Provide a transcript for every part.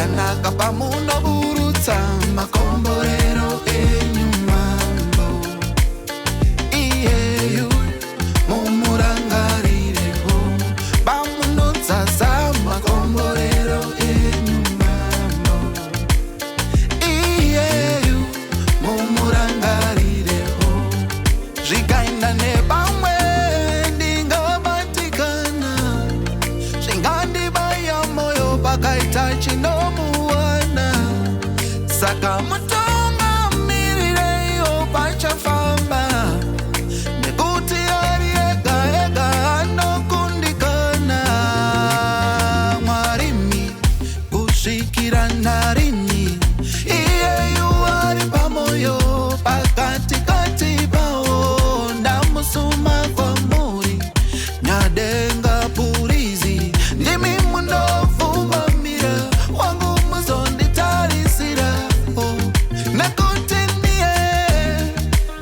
pakanaka pamunoburutsa makomborero enyumambo. Iyeyu mumurangarireho pamunodzaza makomborero enyumambo. Iyeyu mumurangarireho zvikaenda nepamwe ndingabatikana zvingandibaya moyo pakaita chinomuwana. Saka mutungamirireyo pachafamba nekuti ari ega ega anokundikana. Mwarimi kusvikira narini iyeyu ari pamoyo pakatikati pao. Ndamusuma kwamuri nyadenga purizi ndimi munofumamira wangu muzonditarisira nekuti ndiye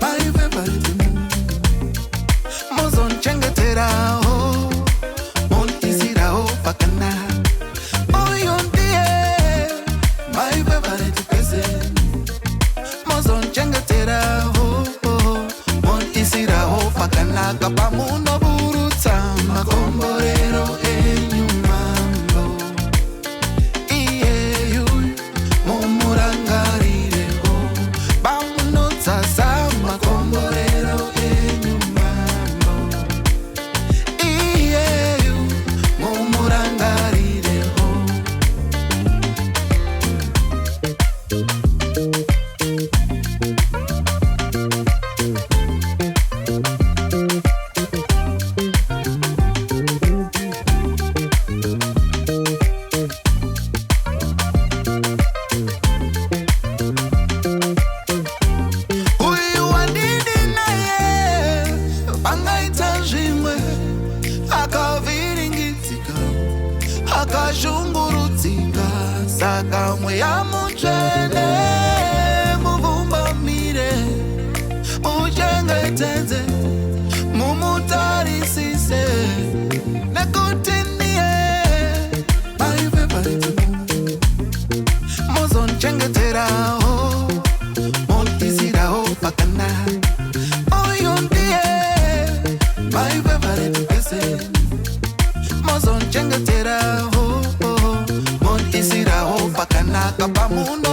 my favorite muzonchengeteraho muntisiraho pakanaka. Uyu ndiye my favorite person muzonchengeteraho muntisiraho pakanaka pamunoburutsa makomborero enyumambo. Iyeyu mumurangarireho pamunodzaza makomborero enyumambo. Iyeyu mumurangarireho. Uyu wandidi naye pangaita zvimwe akavhiringidzika akashungurudzika. Saka mweya mutsvene muvumbamire muchengetedze mumutarisise nekuti ndiye my favorite muzonchengeteraho muntisiraho pakanaka. Uyu ndiye my favorite person muzonchengeteraho muntisiraho pakanaka pamuno